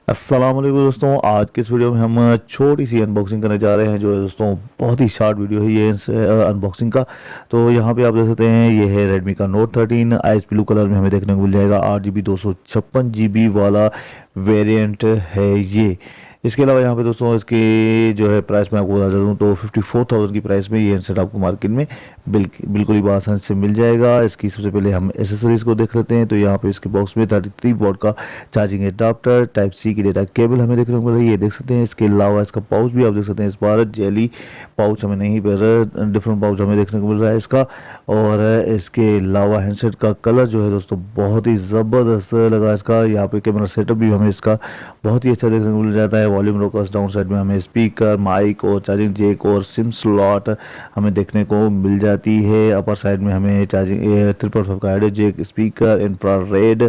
अस्सलाम वालेकुम दोस्तों, आज के इस वीडियो में हम छोटी सी अनबॉक्सिंग करने जा रहे हैं। जो है दोस्तों बहुत ही शॉर्ट वीडियो है ये इस अनबॉक्सिंग का। तो यहाँ पे आप देख सकते हैं ये है रेडमी का नोट 13 आइस ब्लू कलर में हमें देखने को मिल जाएगा। 8 GB 256 GB वाला वेरिएंट है ये। इसके अलावा यहाँ पे दोस्तों इसकी जो है प्राइस मैं आपको बता दूँ तो 54,000 की प्राइस में ये हैंडसेट आपको मार्केट में बिल्कुल ही आसानी से मिल जाएगा। इसकी सबसे पहले हम एसेसरीज को देख लेते हैं। तो यहाँ पे इसके बॉक्स में 33 वोल्ट का चार्जिंग एडाप्टर, टाइप सी की डेटा केबल हमें देखने को मिल रही है, ये देख सकते हैं। इसके अलावा इसका पाउच भी आप देख सकते हैं। इस बार जेली पाउच हमें नहीं पर डिफरेंट पाउच हमें देखने को मिल रहा है इसका। और इसके अलावा हैंडसेट का कलर जो है दोस्तों बहुत ही ज़बरदस्त लगा इसका। यहाँ पे कैमरा सेटअप भी हमें इसका बहुत ही अच्छा देखने को मिल जाता है। वॉल्यूम रोकर्स, डाउन साइड में हमें स्पीकर, माइक और चार्जिंग जैक और सिम स्लॉट हमें देखने को मिल जाती है। अपर साइड में हमें चार्जिंग 3.5 का ऑडियो जैक, स्पीकर, इंफ्रारेड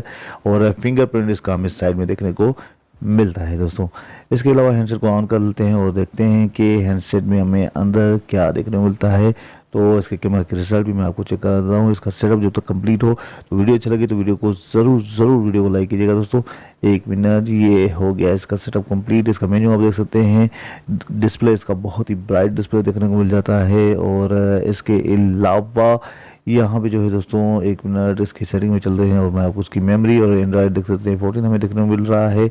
और फिंगरप्रिंट इसका हमें साइड में देखने को मिलता है दोस्तों। इसके अलावा हैंडसेट को ऑन कर लेते हैं और देखते हैं कि हैंडसेट में हमें अंदर क्या देखने को मिलता है। तो इसके कैमरा के रिजल्ट भी मैं आपको चेक करा देता हूँ। इसका सेटअप जब तक कंप्लीट हो तो वीडियो अच्छा लगे तो वीडियो को ज़रूर वीडियो को लाइक कीजिएगा दोस्तों। 1 मिनट, ये हो गया इसका सेटअप कंप्लीट। इसका मेन्यू आप देख सकते हैं। डिस्प्ले इसका बहुत ही ब्राइट डिस्प्ले देखने को मिल जाता है। और इसके अलावा यहाँ पे जो है दोस्तों 1 मिनट इसकी सेटिंग में चल रहे हैं और मैं आपको उसकी मेमोरी और एंड्रॉयड देख सकते हैं 14 हमें देखने को मिल रहा है।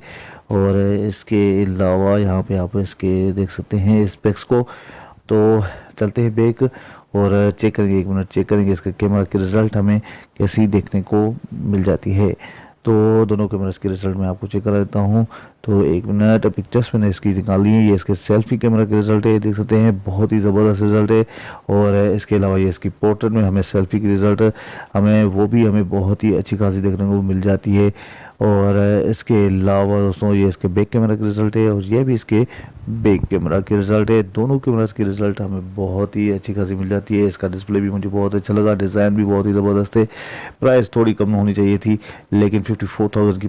और इसके अलावा यहाँ पे आप इसके देख सकते हैं स्पेक्स को। तो चलते हैं बैक और चेक करेंगे, 1 मिनट चेक करेंगे इसके कैमरा के रिज़ल्ट हमें कैसी देखने को मिल जाती है। तो दोनों कैमरास के रिजल्ट मैं आपको चेक करा देता हूँ। तो 1 मिनट, पिक्चर्स मैंने इसकी निकाली है। ये इसके सेल्फी कैमरा के रिजल्ट है, देख सकते हैं बहुत ही ज़बरदस्त रिजल्ट है। और इसके अलावा ये इसकी पोर्ट्रेट में हमें सेल्फी की रिजल्ट हमें वो भी हमें बहुत ही अच्छी खासी देखने को मिल जाती है। और इसके अलावा दोस्तों ये इसके बैक कैमरा के रिज़ल्ट है और ये भी इसके बैक कैमरा के रिज़ल्ट है। दोनों कैमरास की रिज़ल्ट हमें बहुत ही अच्छी खासी मिल जाती है। इसका डिस्प्ले भी मुझे बहुत अच्छा लगा, डिज़ाइन भी बहुत ही ज़बरदस्त है। प्राइस थोड़ी कम होनी चाहिए थी लेकिन 54,000 की